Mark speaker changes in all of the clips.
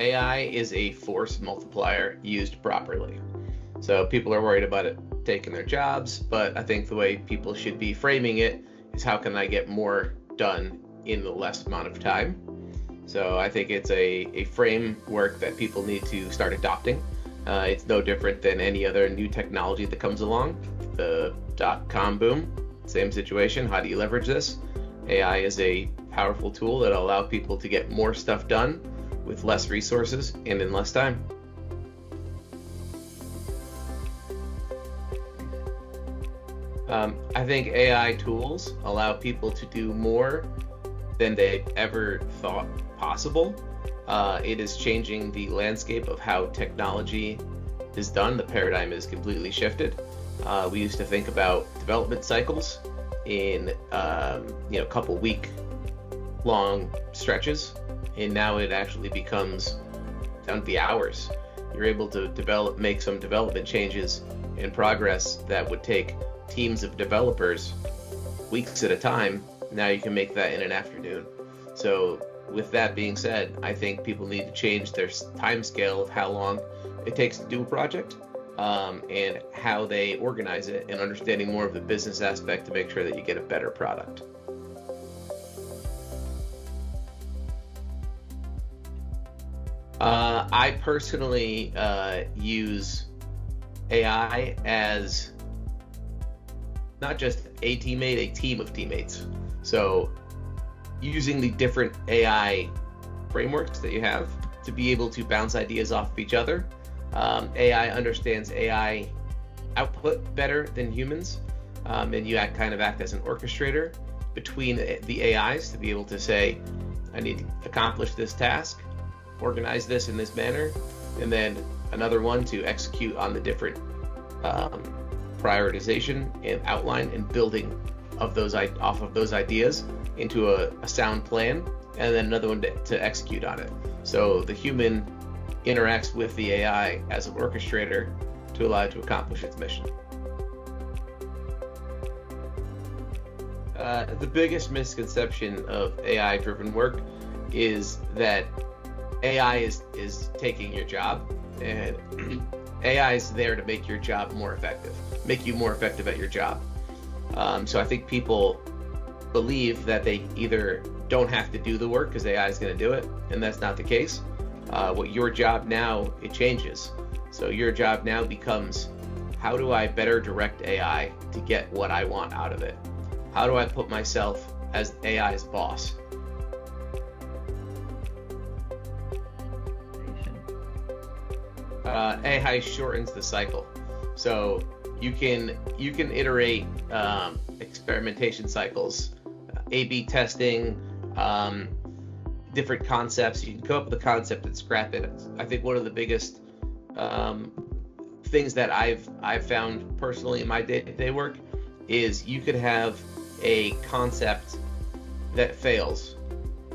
Speaker 1: AI is a force multiplier used properly. So people are worried about it taking their jobs, but I think the way people should be framing it is how can I get more done in the less amount of time? So I think it's a framework that people need to start adopting. It's no different than any other new technology that comes along. The .com boom, same situation. How do you leverage this? AI is a powerful tool that'll allow people to get more stuff done with less resources and in less time. I think AI tools allow people to do more than they ever thought possible. It is changing the landscape of how technology is done. The paradigm is completely shifted. We used to think about development cycles in couple week long stretches, and now it actually becomes down to the hours. You're able to make some development changes in progress that would take teams of developers weeks at a time. Now you can make that in an afternoon. So with that being said, I think people need to change their time scale of how long it takes to do a project, and how they organize it, and understanding more of the business aspect to make sure that you get a better product. I personally use AI as not just a teammate, a team of teammates. So using the different AI frameworks that you have to be able to bounce ideas off of each other. AI understands AI output better than humans, and you act as an orchestrator between the AIs to be able to say, I need to accomplish this task, organize this in this manner, and then another one to execute on the different prioritization and outline and building of those off of those ideas into a sound plan, and then another one to execute on it. So the human interacts with the AI as an orchestrator to allow it to accomplish its mission. The biggest misconception of AI-driven work is that AI is taking your job, and AI is there to make your job more effective, make you more effective at your job. So I think people believe that they either don't have to do the work because AI is going to do it, and that's not the case. What your job now, it changes. So your job now becomes, how do I better direct AI to get what I want out of it? How do I put myself as AI's boss? AI shortens the cycle. So you can iterate experimentation cycles, A/B testing, different concepts. You can come up with a concept and scrap it. I think one of the biggest things that I've found personally in my day-to-day work is you could have a concept that fails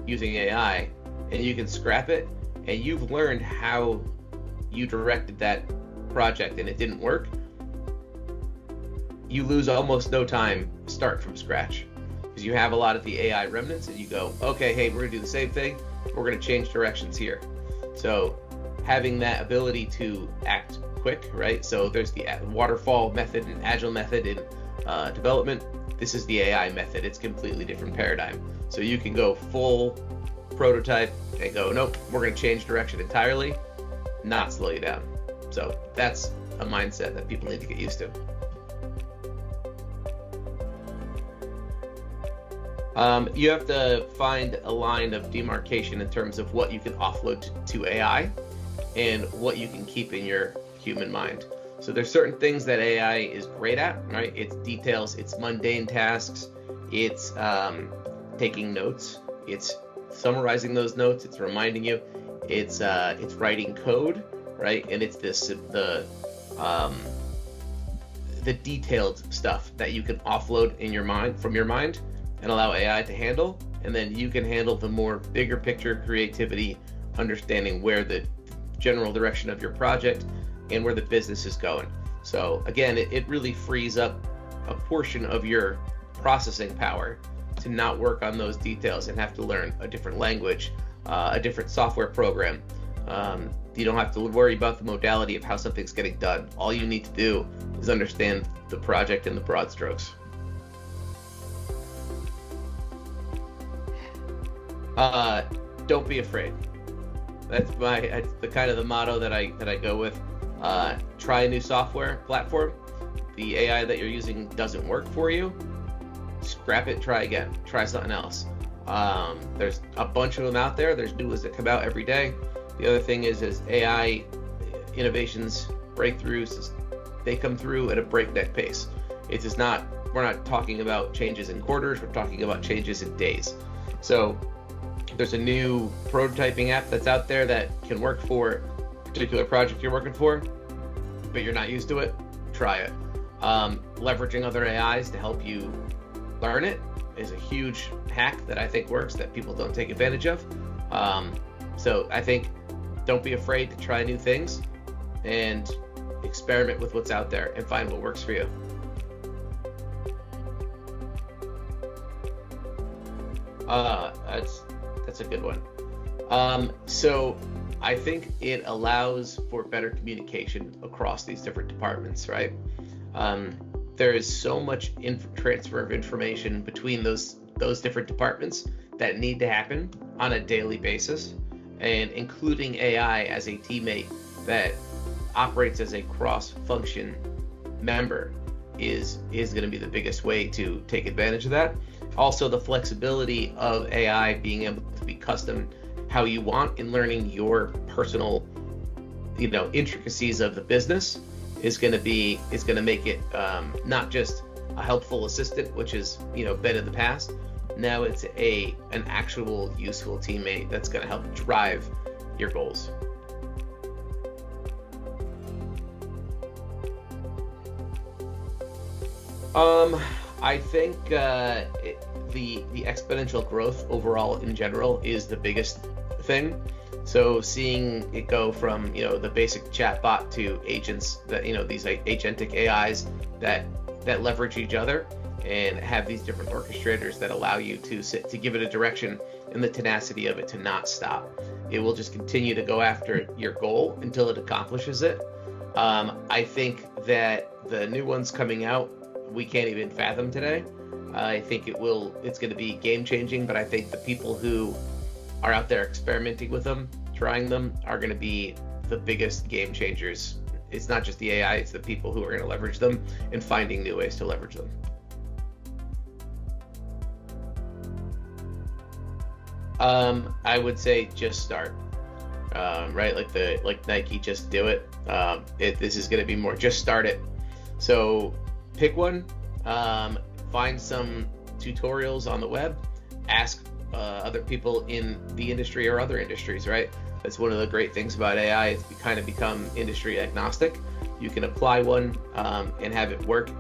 Speaker 1: using AI, and you can scrap it, and you've learned how you directed that project and it didn't work. You lose almost no time, start from scratch, because you have a lot of the AI remnants, and you go, okay, hey, we're gonna do the same thing, we're gonna change directions here. So having that ability to act quick, right? So there's the waterfall method and agile method in development. This is the AI method. It's a completely different paradigm. So you can go full prototype and go, nope, we're gonna change direction entirely, not slow you down. So that's a mindset that people need to get used to. You have to find a line of demarcation in terms of what you can offload to AI and what you can keep in your human mind. So there's certain things that AI is great at, right? It's details, it's mundane tasks, it's taking notes, it's summarizing those notes, it's reminding you, it's writing code, right? And it's the detailed stuff that you can offload in your mind, from your mind, and allow AI to handle, and then you can handle the more bigger picture creativity, understanding where the general direction of your project and where the business is going. So again, it really frees up a portion of your processing power to not work on those details and have to learn a different language, a different software program, You don't have to worry about the modality of how something's getting done. All you need to do is understand the project and the broad strokes. Don't be afraid. That's the kind of the motto that I go with. Try a new software platform. The AI that you're using doesn't work for you, scrap it, try again, try something else. There's a bunch of them out there. There's new ones that come out every day. The other thing is AI innovations, breakthroughs, they come through at a breakneck pace. It is not, we're not talking about changes in quarters, we're talking about changes in days. So there's a new prototyping app that's out there that can work for a particular project you're working for, but you're not used to it, try it. Leveraging other AIs to help you learn it is a huge hack that I think works, that people don't take advantage of. So I think don't be afraid to try new things and experiment with what's out there and find what works for you. That's a good one. So I think it allows for better communication across these different departments, right? There is so much transfer of information between those different departments that need to happen on a daily basis, and including AI as a teammate that operates as a cross-function member is going to be the biggest way to take advantage of that. Also, the flexibility of AI being able to be custom how you want in learning your personal, intricacies of the business is going to make it not just a helpful assistant, which is been in the past. Now it's an actual useful teammate that's going to help drive your goals. I think the exponential growth overall in general is the biggest thing. So seeing it go from the basic chatbot to agents that these agentic AIs that leverage each other and have these different orchestrators that allow you to give it a direction and the tenacity of it to not stop. It will just continue to go after your goal until it accomplishes it. I think that the new ones coming out, we can't even fathom today. I think it's going to be game changing, but I think the people who are out there experimenting with them, trying them, are going to be the biggest game changers. It's not just the AI, it's the people who are going to leverage them and finding new ways to leverage them. I would say just start, right? Like Nike, just do it. This is going to be more, just start it. So pick one, find some tutorials on the web, ask other people in the industry or other industries, right? That's one of the great things about AI. It's kind of become industry agnostic. You can apply one and have it work,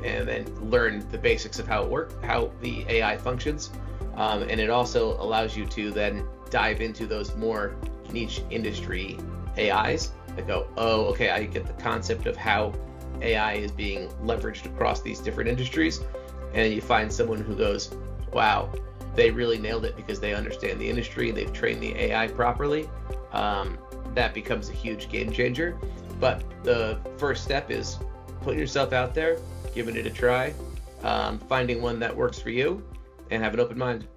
Speaker 1: and then learn the basics of how the AI functions. And it also allows you to then dive into those more niche industry AIs that go, oh, okay, I get the concept of how AI is being leveraged across these different industries. And you find someone who goes, wow, they really nailed it because they understand the industry, they've trained the AI properly. That becomes a huge game changer. But the first step is putting yourself out there, giving it a try, finding one that works for you, and have an open mind.